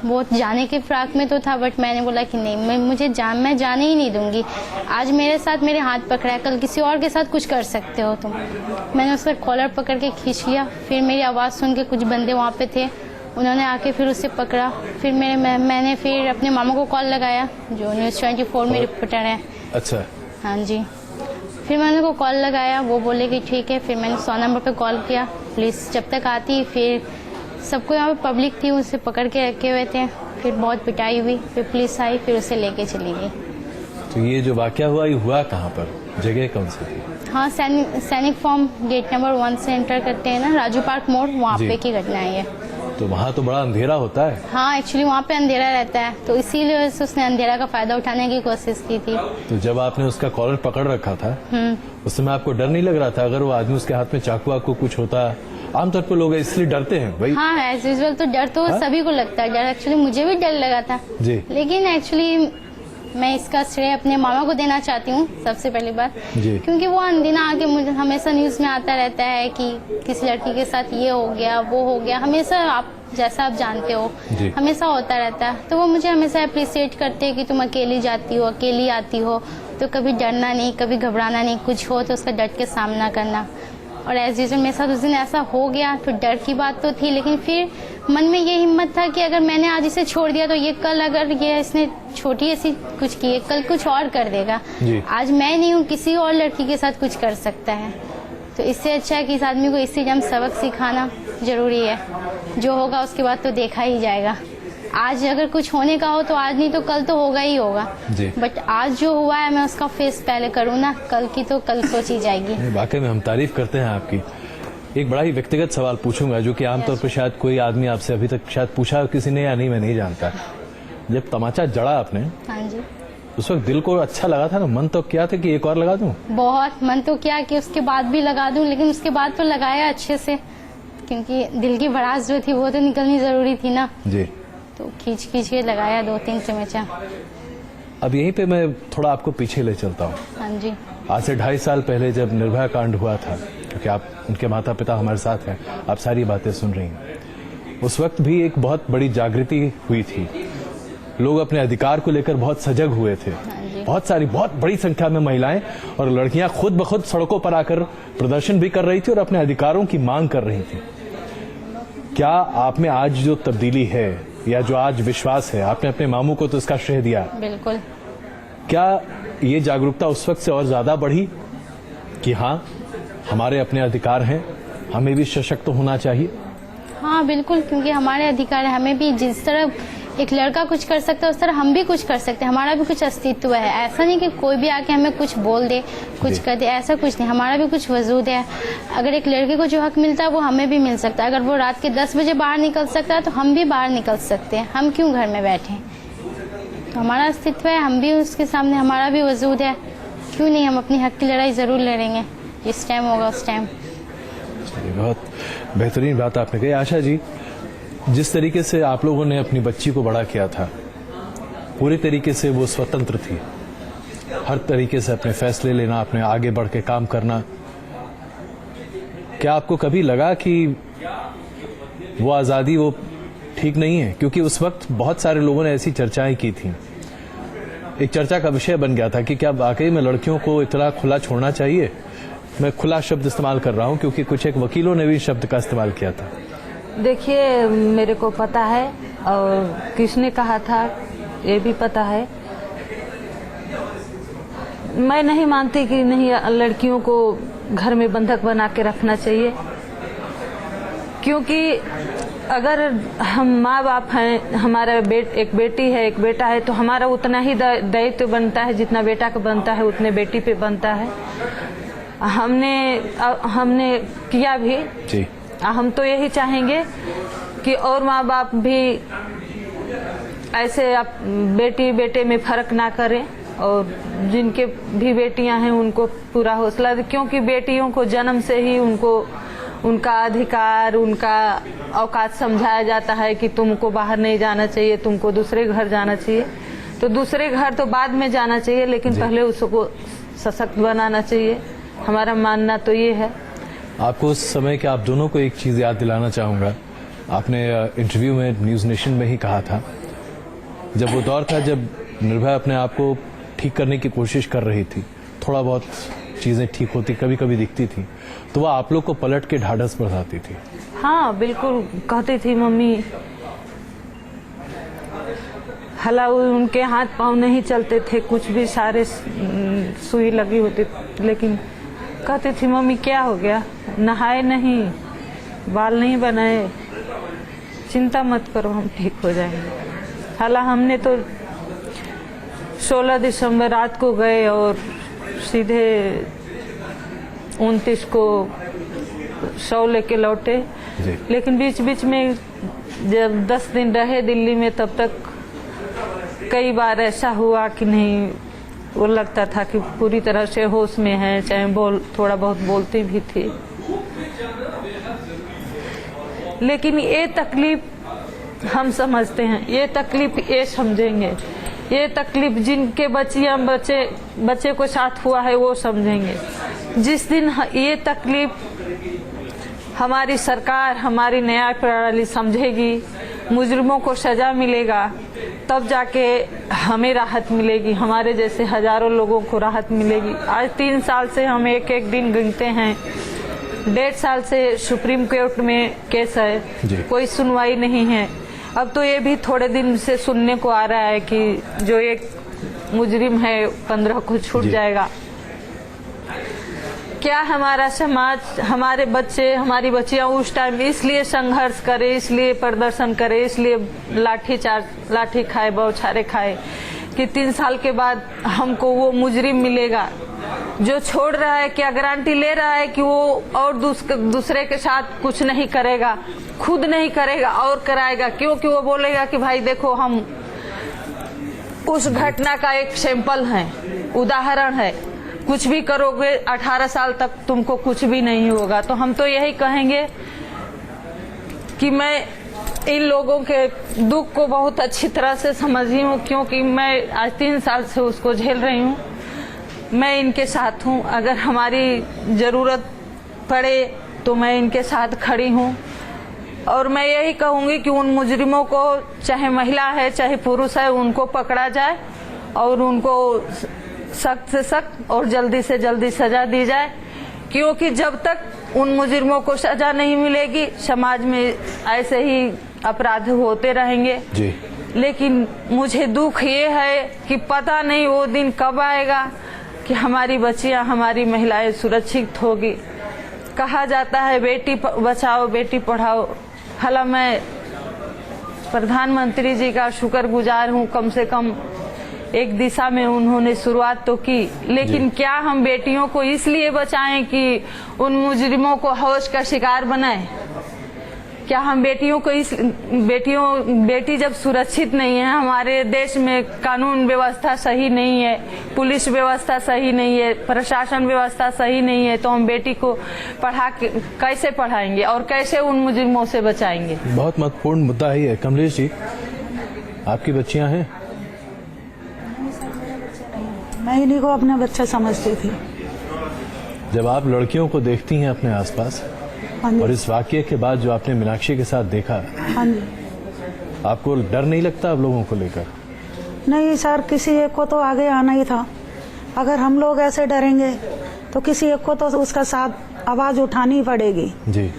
वो जाने के फ्राक में तो था, बट मैंने बोला कि नहीं मैं जाने ही नहीं दूंगी। आज मेरे साथ मेरे हाथ पकड़ा है, कल किसी और के साथ कुछ कर सकते हो तुम। मैंने उसका कॉलर पकड़ के खींच लिया। फिर मेरी आवाज़ सुन के कुछ बंदे वहाँ पे थे, उन्होंने आके फिर उसे पकड़ा। फिर मैंने फिर अपने मामा को कॉल लगाया जो न्यूज़ 24 में रिपोर्टर है। अच्छा। हाँ जी। फिर मैंने उनको कॉल लगाया, वो बोले कि ठीक है। फिर मैंने 100 नंबर पे कॉल किया, पुलिस जब तक आती। फिर सबको यहाँ पे पब्लिक थी, उसे पकड़ के रखे हुए थे। फिर बहुत पिटाई हुई, फिर पुलिस आई, फिर उसे लेके चली गई। तो ये जो वाकया हुआ ये हुआ कहाँ पर, जगह कौन सी थी? हाँ, सैनिक फॉर्म गेट नंबर 1 से एंटर करते हैं ना, राजू पार्क मोड़, वहाँ पे की घटना है ये। तो वहाँ तो बड़ा अंधेरा होता है। हाँ, एक्चुअली वहाँ पे अंधेरा रहता है, तो इसीलिए उसने अंधेरा का फायदा उठाने की कोशिश की थी। तो जब आपने उसका कॉलर पकड़ रखा था उस समय आपको डर नहीं लग रहा था अगर वो आदमी उसके हाथ में चाकू वाकू कुछ होता? आमतौर पर लोग इसलिए डरते हैं भाई। हाँ, एज यूजुअल तो डर तो सभी को लगता है। डर एक्चुअली मुझे भी डर लगा था जी। लेकिन एक्चुअली मैं इसका श्रेय अपने मामा को देना चाहती हूँ सबसे पहली बात, क्योंकि वो अनदिना आके मुझे हमेशा न्यूज में आता रहता है कि किसी लड़की के साथ ये हो गया वो हो गया, हमेशा आप जैसा आप जानते हो हमेशा होता रहता है। तो वो मुझे हमेशा अप्रिशिएट करते हैं कि तुम अकेली जाती हो, अकेली आती हो, तो कभी डरना नहीं, कभी घबराना नहीं, कुछ हो तो उसका डट के सामना करना। और एज यूजुअल मेरे साथ उस दिन ऐसा हो गया तो डर की बात तो थी, लेकिन फिर मन में ये हिम्मत था कि अगर मैंने आज इसे छोड़ दिया तो ये कल अगर ये इसने छोटी ऐसी कुछ की है कल कुछ और कर देगा। आज मैं नहीं हूँ, किसी और लड़की के साथ कुछ कर सकता है। तो इससे अच्छा है कि इस आदमी को इससे हम सबक सिखाना जरूरी है। जो होगा उसके बाद तो देखा ही जाएगा। आज अगर कुछ होने का हो तो आज नहीं तो कल तो होगा ही होगा, बट आज जो हुआ है मैं उसका फेस पहले करूँ ना, कल की तो कल सोची जाएगी। वाकई में हम तारीफ करते हैं आपकी। एक बड़ा ही व्यक्तिगत सवाल पूछूंगा जो कि आमतौर पर शायद कोई आदमी आपसे अभी तक शायद पूछा किसी ने या नहीं, मैं नहीं जानता। जब तमाचा जड़ा आपने, हाँ जी, उस वक्त दिल को अच्छा लगा था ना? मन तो क्या था कि एक और लगा दूं? बहुत मन तो क्या कि उसके बाद भी लगा दूं, लेकिन उसके बाद तो लगाया अच्छे से, क्योंकि दिल की भड़ास जो थी वो तो निकलनी जरूरी थी ना जी। तो खींच खींच के लगाया 2-3 चमचा। अब यहीं पे मैं थोड़ा आपको पीछे ले चलता हूँ। हाँ जी। आज से 2.5 साल पहले जब निर्भया कांड हुआ था, क्योंकि आप उनके माता पिता हमारे साथ हैं, आप सारी बातें सुन रही हैं, उस वक्त भी एक बहुत बड़ी जागृति हुई थी। लोग अपने अधिकार को लेकर बहुत सजग हुए थे। बहुत बड़ी संख्या में महिलाएं और लड़कियां खुद ब खुद सड़कों पर आकर प्रदर्शन भी कर रही थी और अपने अधिकारों की मांग कर रही थी। क्या आप में आज जो तब्दीली है या जो आज विश्वास है, आपने अपने मामू को तो इसका श्रेय दिया, बिल्कुल, क्या ये जागरूकता उस वक्त से और ज्यादा बढ़ी कि हाँ हमारे अपने अधिकार हैं, हमें भी सशक्त होना चाहिए? हाँ बिल्कुल, क्योंकि हमारे अधिकार है। हमें भी जिस तरह एक लड़का कुछ कर सकता है उस तरह हम भी कुछ कर सकते हैं। हमारा भी कुछ अस्तित्व है। ऐसा नहीं कि कोई भी आके हमें कुछ बोल दे, कुछ कर दे, ऐसा कुछ नहीं। हमारा भी कुछ वजूद है। अगर एक लड़के को जो हक मिलता है वो हमें भी मिल सकता है। अगर वो रात के 10 बजे बाहर निकल सकता है तो हम भी बाहर निकल सकते हैं। हम क्यों घर में बैठे? तो हमारा अस्तित्व है, हम भी उसके सामने, हमारा भी वजूद है। क्यों नहीं, हम अपनी हक की लड़ाई जरूर लड़ेंगे जिस टाइम होगा उस टाइम। बहुत बेहतरीन बात आपने कही। आशा जी, जिस तरीके से आप लोगों ने अपनी बच्ची को बड़ा किया था, पूरी तरीके से वो स्वतंत्र थी, हर तरीके से अपने फैसले लेना, अपने आगे बढ़ के काम करना, क्या आपको कभी लगा कि वो आज़ादी वो ठीक नहीं है? क्योंकि उस वक्त बहुत सारे लोगों ने ऐसी चर्चाएं की थी, एक चर्चा का विषय बन गया था कि क्या वाकई में लड़कियों को इतना खुला छोड़ना चाहिए? मैं खुला शब्द इस्तेमाल कर रहा हूं क्योंकि कुछ एक वकीलों ने भी शब्द का इस्तेमाल किया था। देखिए, मेरे को पता है और किसने कहा था ये भी पता है। मैं नहीं मानती कि नहीं लड़कियों को घर में बंधक बना के रखना चाहिए, क्योंकि अगर हम माँ बाप हैं, हमारा एक बेटी है एक बेटा है, तो हमारा उतना ही दायित्व बनता है जितना बेटा का बनता है उतने बेटी पे बनता है। हमने किया भी जी। हम तो यही चाहेंगे कि और माँ बाप भी ऐसे बेटी बेटे में फर्क ना करें और जिनके भी बेटियां हैं उनको पूरा हौसला दे, क्योंकि बेटियों को जन्म से ही उनका अधिकार, उनका औकात समझाया जाता है कि तुमको बाहर नहीं जाना चाहिए, तुमको दूसरे घर जाना चाहिए। तो दूसरे घर तो बाद में जाना चाहिए, लेकिन पहले उसको सशक्त बनाना चाहिए। हमारा मानना तो ये है। आपको उस समय के आप दोनों को एक चीज याद दिलाना चाहूंगा। आपने इंटरव्यू में न्यूज नेशन में ही कहा था, जब वो दौर था जब निर्भया अपने आप को ठीक करने की कोशिश कर रही थी, थोड़ा बहुत चीजें ठीक होती कभी कभी दिखती थी, तो वो आप लोग को पलट के ढाढ़स बढ़ाती थी। हाँ बिल्कुल, कहती थी मम्मी, हला उनके हाथ पांव नहीं चलते थे, कुछ भी सारे सुई लगी होती, लेकिन कहती थी मम्मी क्या हो गया, नहाए नहीं, बाल नहीं बनाए, चिंता मत करो हम ठीक हो जाएंगे। हाला हमने तो 16 दिसंबर रात को गए और सीधे 29 को शव लेके लौटे, लेकिन बीच बीच में जब 10 दिन रहे दिल्ली में तब तक कई बार ऐसा हुआ कि नहीं, वो लगता था कि पूरी तरह से होश में है, चाहे थोड़ा बहुत बोलती भी थी। लेकिन ये तकलीफ हम समझते हैं, ये तकलीफ ये समझेंगे, ये तकलीफ जिनके बच्चे को साथ हुआ है वो समझेंगे। जिस दिन ये तकलीफ हमारी सरकार, हमारी न्याय प्रणाली समझेगी, मुजरिमों को सजा मिलेगा, तब जाके हमें राहत मिलेगी, हमारे जैसे हजारों लोगों को राहत मिलेगी। आज 3 साल से हम एक एक दिन गिनते हैं, 1.5 साल से सुप्रीम कोर्ट में केस है, कोई सुनवाई नहीं है। अब तो ये भी थोड़े दिन से सुनने को आ रहा है कि जो एक मुजरिम है 15 को छूट जाएगा। क्या हमारा समाज, हमारे बच्चे, हमारी बच्चियां उस टाइम इसलिए संघर्ष करे, इसलिए प्रदर्शन करे, इसलिए लाठी खाए, बौछारे खाए कि 3 साल के बाद हमको वो मुजरिम मिलेगा? जो छोड़ रहा है क्या गारंटी ले रहा है कि वो और दूसरे के साथ कुछ नहीं करेगा, खुद नहीं करेगा और कराएगा? क्योंकि वो बोलेगा कि भाई देखो हम उस घटना का एक सैंपल है, उदाहरण है, कुछ भी करोगे 18 साल तक तुमको कुछ भी नहीं होगा। तो हम तो यही कहेंगे कि मैं इन लोगों के दुख को बहुत अच्छी तरह से समझी हूँ, क्योंकि मैं आज 3 साल से उसको झेल रही हूँ। मैं इनके साथ हूँ, अगर हमारी जरूरत पड़े तो मैं इनके साथ खड़ी हूँ। और मैं यही कहूँगी कि उन मुजरिमों को, चाहे महिला है चाहे पुरुष है, उनको पकड़ा जाए और उनको सख्त से सख्त और जल्दी से जल्दी सजा दी जाए, क्योंकि जब तक उन मुजरिमों को सजा नहीं मिलेगी समाज में ऐसे ही अपराध होते रहेंगे जी। लेकिन मुझे दुख ये है कि पता नहीं वो दिन कब आएगा कि हमारी बच्चियां, हमारी महिलाएं सुरक्षित होगी। कहा जाता है बेटी बचाओ बेटी पढ़ाओ। हालांकि मैं प्रधानमंत्री जी का शुक्रगुजार हूँ, कम से कम एक दिशा में उन्होंने शुरुआत तो की, लेकिन क्या हम बेटियों को इसलिए बचाएं कि उन मुजरिमों को होश का शिकार बनाएं? क्या हम बेटियों को बेटी जब सुरक्षित नहीं है, हमारे देश में कानून व्यवस्था सही नहीं है, पुलिस व्यवस्था सही नहीं है, प्रशासन व्यवस्था सही नहीं है, तो हम बेटी को कैसे पढ़ाएंगे और कैसे उन मुजरिमों से बचाएंगे? बहुत महत्वपूर्ण मुद्दा ही है। कमलेश जी, आपकी बच्चियां हैं? मैं इन्हीं को अपने बच्चे समझती थी। जब आप लड़कियों को देखती हैं अपने आसपास और इस वाकये के बाद जो आपने मीनाक्षी के साथ देखा, हाँ जी, आपको डर नहीं लगता आप लोगों को लेकर? नहीं सर, किसी एक को तो आगे आना ही था। अगर हम लोग ऐसे डरेंगे तो किसी एक को तो उसका साथ आवाज उठानी पड़ेगी जी।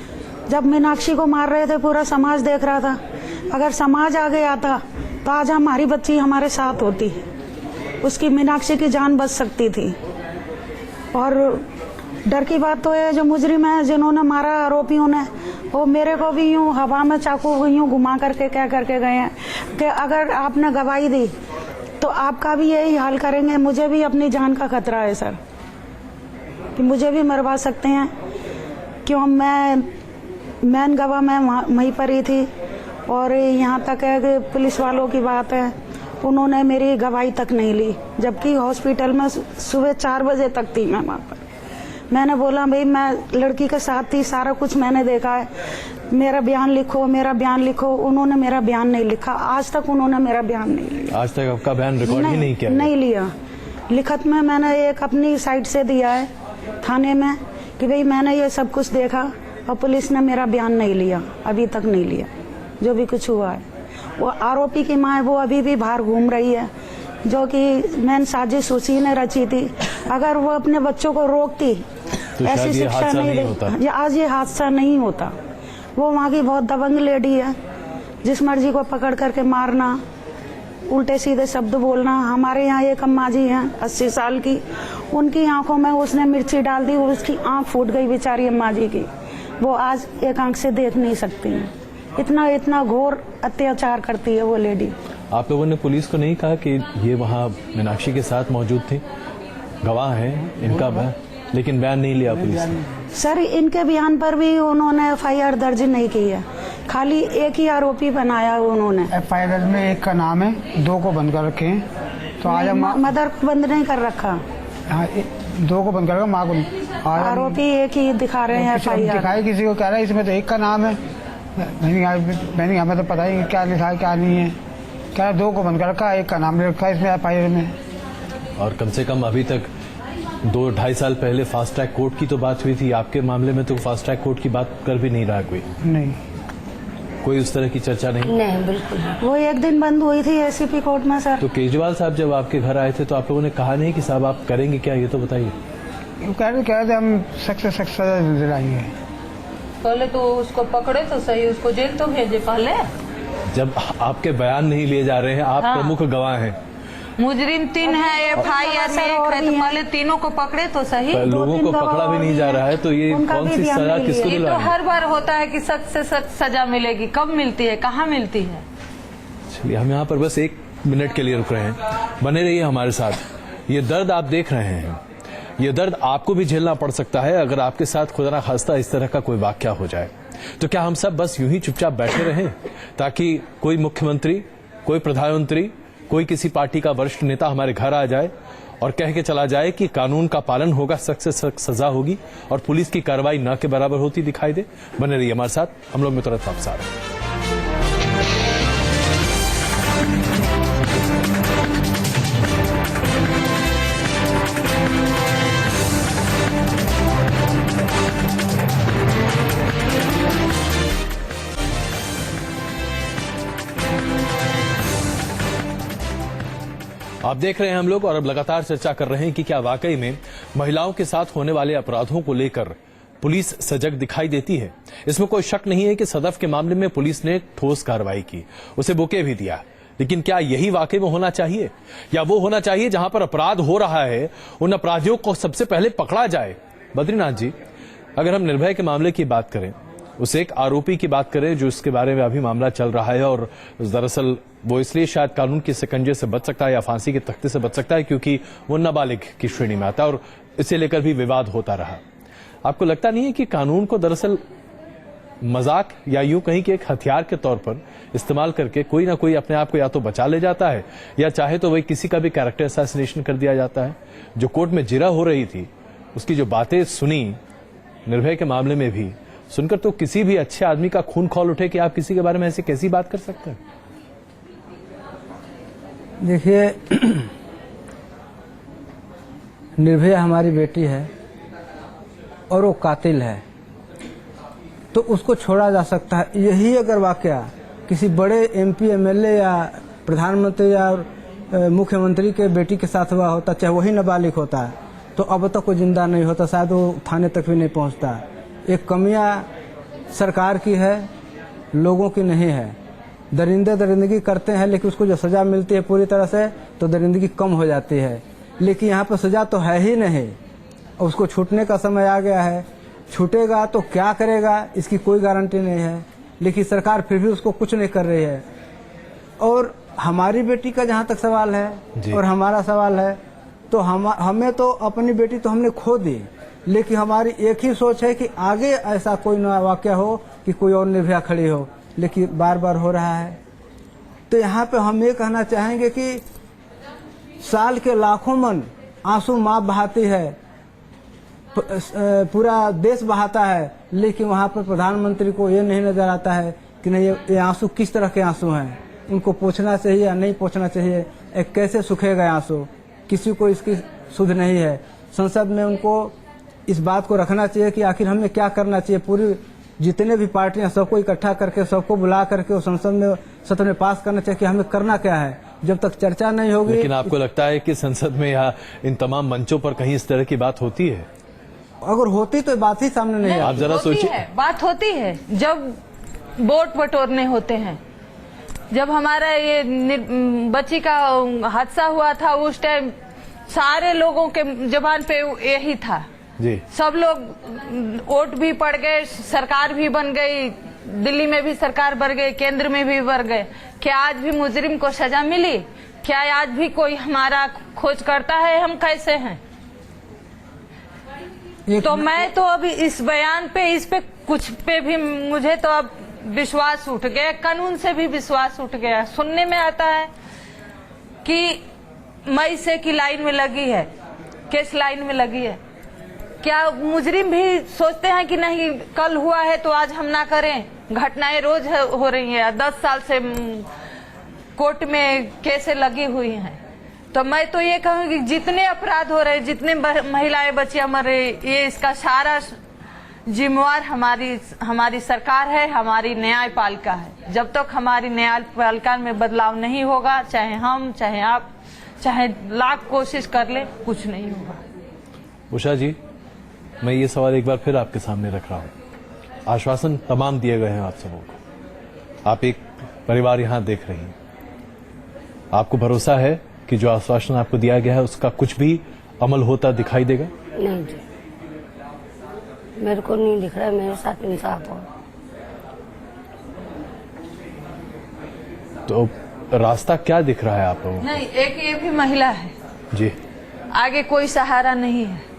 जब मीनाक्षी को मार रहे थे पूरा समाज देख रहा था, अगर समाज आगे आता तो आज हमारी बच्ची हमारे साथ होती, उसकी मीनाक्षी की जान बच सकती थी। और डर की बात तो है, जो मुजरिम है जिन्होंने मारा आरोपियों ने, वो मेरे को भी यूं हवा में चाकू यूं घुमा करके क्या करके गए हैं कि अगर आपने गवाही दी तो आपका भी यही हाल करेंगे। मुझे भी अपनी जान का खतरा है सर, कि मुझे भी मरवा सकते हैं। क्यों, मैं गवाह मैं वहीं पर ही थी। और यहाँ तक है कि पुलिस वालों की बात है, उन्होंने मेरी गवाही तक नहीं ली, जबकि हॉस्पिटल में सुबह 4 बजे तक थी मैं वहाँ पर। मैंने बोला भाई मैं लड़की के साथ थी, सारा कुछ मैंने देखा है, मेरा बयान लिखो, मेरा बयान लिखो। उन्होंने मेरा बयान नहीं लिखा, आज तक उन्होंने मेरा बयान नहीं लिया। आज तक आपका बयान रिकॉर्ड ही नहीं किया? नहीं लिया। लिखत में मैंने एक अपनी साइड से दिया है थाने में कि भाई मैंने ये सब कुछ देखा, और पुलिस ने मेरा बयान नहीं लिया, अभी तक नहीं लिया। जो भी कुछ हुआ है, वो आरोपी की माँ है, वो अभी भी बाहर घूम रही है, जो कि मैंने साजिश उसी ने रची थी। अगर वो अपने बच्चों को रोकती तो ऐसी शिक्षा नहीं होता, आज ये हादसा नहीं होता। वो वहाँ की बहुत दबंग लेडी है, जिस मर्जी को पकड़ करके मारना, उल्टे सीधे शब्द बोलना। हमारे यहाँ एक अम्मा जी हैं 80 साल की, उनकी आंखों में उसने मिर्ची डाल दी और उसकी आंख फूट गई बेचारी अम्मा जी की। वो आज एक आंख से देख नहीं सकती हैं। इतना घोर अत्याचार करती है वो लेडी। आप लोगों ने पुलिस को नहीं कहा कि ये वहाँ मीनाक्षी के साथ मौजूद थी? गवाह है इनका बयान, लेकिन बयान नहीं लिया पुलिस ने। सर, इनके बयान पर भी उन्होंने FIR दर्ज नहीं की है। खाली एक ही आरोपी बनाया उन्होंने। FIR में एक का नाम है, 2 को बंद कर रखे हैं। तो आज हम मदर को बंद नहीं कर रखा, 2 को बंद कर रखा, माँ को आरोपी एक ही दिखा रहे हैं। FIR दिखाई किसी को कह रहा है, इसमें तो एक का नाम है। मैंने हमें तो पता ही क्या लिखा है क्या नहीं है। कह रहा 2 को बंद कर रखा, एक का नाम रखा है इसमें FIR में। और कम से कम अभी तक 2-2.5 साल पहले फास्ट ट्रैक कोर्ट की तो बात हुई थी, आपके मामले में तो फास्ट ट्रैक कोर्ट की बात कर भी नहीं रहा कोई। नहीं, कोई उस तरह की चर्चा नहीं। नहीं बिल्कुल नहीं। वो एक दिन बंद हुई थी ACP कोर्ट में सर। तो केजरीवाल साहब जब आपके घर आए थे तो आप लोगों ने कहा नहीं कि साहब आप करेंगे क्या, ये तो बताइए। वो कह रहे थे हम सख्त से सख्त सजा दिलाएंगे। पहले तो उसको पकड़े तो सही, उसको जेल तो भेजे पहले। जब आपके बयान नहीं लिए जा रहे हैं, आप हाँ। प्रमुख गवाह हैं। मुजरिम 3 है, FIR में 1 है, तो पहले तीनों को पकड़े तो सही। पर लोगों को पकड़ा भी नहीं जा रहा है, तो ये उनका कौन भी सी ध्यान सजा नहीं किसको ये तो दिलानी? हर बार होता है कि सख्त से सख्त सजा मिलेगी, कब मिलती है, कहाँ मिलती है। चलिए, हम यहाँ पर बस 1 मिनट के लिए रुक रहे हैं, बने रहिए हमारे साथ। ये दर्द आप देख रहे हैं, ये दर्द आपको भी झेलना पड़ सकता है अगर आपके साथ खुदा ना खास्ता इस तरह का कोई वाकया हो जाए। तो क्या हम सब बस यूं ही चुपचाप बैठे रहें ताकि कोई मुख्यमंत्री, कोई प्रधानमंत्री, कोई किसी पार्टी का वरिष्ठ नेता हमारे घर आ जाए और कह के चला जाए कि कानून का पालन होगा, सख्त से सख्त सजा होगी और पुलिस की कार्रवाई न के बराबर होती दिखाई दे? बने रहिए हमारे साथ, हम लोग में तुरंत वापस आ रहे हैं। आप देख रहे हैं हम लोग और अब लगातार चर्चा कर रहे हैं कि क्या वाकई में महिलाओं के साथ होने वाले अपराधों को लेकर पुलिस सजग दिखाई देती है। इसमें कोई शक नहीं है कि सदफ के मामले में पुलिस ने ठोस कार्रवाई की, उसे बुके भी दिया, लेकिन क्या यही वाकई में होना चाहिए, या वो होना चाहिए जहां पर अपराध हो रहा है उन अपराधियों को सबसे पहले पकड़ा जाए? बद्रीनाथ जी, अगर हम निर्भया के मामले की बात करें, उस एक आरोपी की बात करें जो इसके बारे में अभी मामला चल रहा है और दरअसल वो इसलिए शायद कानून के शिकंजे से बच सकता है या फांसी के तख्ते से बच सकता है क्योंकि वो नाबालिग की श्रेणी में आता है और इसे लेकर भी विवाद होता रहा। आपको लगता नहीं है कि कानून को दरअसल मजाक या यूं कहीं कि एक हथियार के तौर पर इस्तेमाल करके कोई ना कोई अपने आप को या तो बचा ले जाता है या चाहे तो वही किसी का भी कैरेक्टर असैसिनेशन कर दिया जाता है? जो कोर्ट में जिरा हो रही थी, उसकी जो बातें सुनी निर्भया के मामले में भी सुनकर तो किसी भी अच्छे आदमी का खून खौल उठे कि आप किसी के बारे में ऐसी कैसी बात कर सकते हैं? देखिए, निर्भया हमारी बेटी है और वो कातिल है, तो उसको छोड़ा जा सकता है। यही अगर वाकया किसी बड़े MP MLA या प्रधानमंत्री या मुख्यमंत्री के बेटी के साथ हुआ होता, चाहे वही नाबालिग होता, तो अब तक वो जिंदा नहीं होता, शायद वो थाने तक भी नहीं पहुंचता। एक कमियां सरकार की है, लोगों की नहीं है। दरिंदगी करते हैं लेकिन उसको जो सजा मिलती है पूरी तरह से, तो दरिंदगी कम हो जाती है। लेकिन यहाँ पर सजा तो है ही नहीं, उसको छूटने का समय आ गया है। छूटेगा तो क्या करेगा इसकी कोई गारंटी नहीं है, लेकिन सरकार फिर भी उसको कुछ नहीं कर रही है। और हमारी बेटी का जहाँ तक सवाल है और हमारा सवाल है, तो हमें तो अपनी बेटी तो हमने खो दी, लेकिन हमारी एक ही सोच है कि आगे ऐसा कोई नया वाकया हो कि कोई और निर्भया खड़ी हो, लेकिन बार बार हो रहा है। तो यहाँ पे हम ये कहना चाहेंगे कि साल के लाखों मन आंसू माँ बहाती है, पूरा देश बहाता है, लेकिन वहाँ पर प्रधानमंत्री को ये नहीं नजर आता है कि नहीं ये आंसू किस तरह के आंसू हैं, उनको पूछना चाहिए या नहीं पूछना चाहिए, कैसे सूखेगा आंसू, किसी को इसकी सुध नहीं है। संसद में उनको इस बात को रखना चाहिए कि आखिर हमें क्या करना चाहिए। पूरी जितने भी पार्टियां सबको इकट्ठा करके, सबको बुला करके संसद में सत्र में पास करना चाहिए कि हमें करना क्या है। जब तक चर्चा नहीं होगी। लेकिन आपको लगता है कि संसद में या इन तमाम मंचों पर कहीं इस तरह की बात होती है? अगर होती तो बात ही सामने नहीं आप जरा सोचिए। बात होती है जब वोट बटोरने होते हैं। जब हमारा ये बच्ची का हादसा हुआ था, उस टाइम सारे लोगों के जबान पे यही था जी। सब लोग वोट भी पड़ गए, सरकार भी बन गई, दिल्ली में भी सरकार बढ़ गई, केंद्र में भी बढ़ गए। क्या आज भी मुजरिम को सजा मिली? क्या आज भी कोई हमारा खोज करता है हम कैसे हैं? तो मैं तो अभी इस बयान पे इस पे कुछ पे भी मुझे तो अब विश्वास उठ गया, कानून से भी विश्वास उठ गया। सुनने में आता है कि मई से की लाइन में लगी है, केस लाइन में लगी है। क्या मुजरिम भी सोचते हैं कि नहीं कल हुआ है तो आज हम ना करें? घटनाएं रोज हो रही हैं, 10 साल से कोर्ट में केसें लगी हुई हैं। तो मैं तो ये कहूँगी जितने अपराध हो रहे, जितने महिलाएं बच्चियां मर रही, ये इसका सारा जिम्मेवार हमारी सरकार है, हमारी न्यायपालिका है। जब तक हमारी न्यायपालिका में बदलाव नहीं होगा, चाहे हम, चाहे आप, चाहे लाख कोशिश कर ले, कुछ नहीं होगा। उषा जी, मैं ये सवाल एक बार फिर आपके सामने रख रहा हूँ। आश्वासन तमाम दिए गए हैं आप सबों को, आप एक परिवार यहाँ देख रही हैं, आपको भरोसा है कि जो आश्वासन आपको दिया गया है उसका कुछ भी अमल होता दिखाई देगा? नहीं जी, मेरे को नहीं दिख रहा है, मेरे साथ इंसाफ हो। तो रास्ता क्या दिख रहा है आप लोगों को? नहीं, एक ये भी महिला है जी, आगे कोई सहारा नहीं है।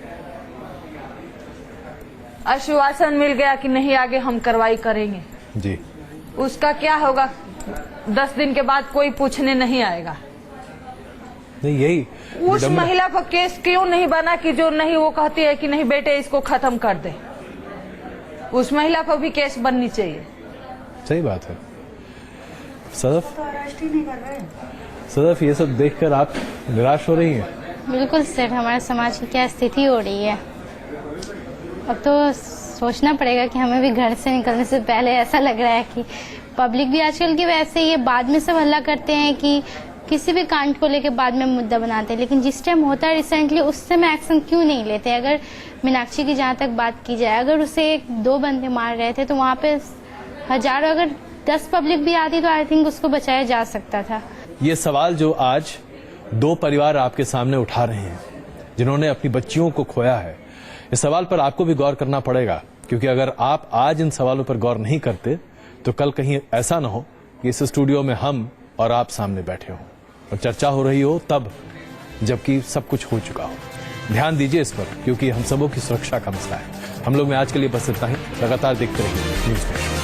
आश्वासन मिल गया कि नहीं आगे हम कार्रवाई करेंगे जी, उसका क्या होगा? 10 दिन के बाद कोई पूछने नहीं आएगा। नहीं यही उस महिला पर केस क्यों नहीं बना कि जो नहीं वो कहती है कि नहीं बेटे इसको खत्म कर दे? उस महिला पर भी केस बननी चाहिए। सही बात है। सदफ, सदफ ये सब देखकर आप निराश हो रही हैं? बिल्कुल सर, हमारे समाज की क्या स्थिति हो रही है। अब तो सोचना पड़ेगा कि हमें भी घर से निकलने से पहले ऐसा लग रहा है कि पब्लिक भी आजकल की वैसे ये बाद में सब हल्ला करते हैं कि किसी भी कांड को लेकर बाद में मुद्दा बनाते हैं, लेकिन जिस टाइम होता है रिसेंटली उस समय एक्शन क्यों नहीं लेते? अगर मीनाक्षी की जहाँ तक बात की जाए, अगर उसे 1-2 बंदे मार रहे थे तो वहाँ पे हजारों, अगर 10 पब्लिक भी आती तो आई थिंक उसको बचाया जा सकता था। ये सवाल जो आज 2 परिवार आपके सामने उठा रहे हैं जिन्होंने अपनी बच्चियों को खोया है, इस सवाल पर आपको भी गौर करना पड़ेगा, क्योंकि अगर आप आज इन सवालों पर गौर नहीं करते तो कल कहीं ऐसा ना हो कि इस स्टूडियो में हम और आप सामने बैठे हों और चर्चा हो रही हो तब, जबकि सब कुछ हो चुका हो। ध्यान दीजिए इस पर, क्योंकि हम सबों की सुरक्षा का मसला है। हम लोग में आज के लिए बस इतना ही। लगातार देखते रहिए न्यूज़।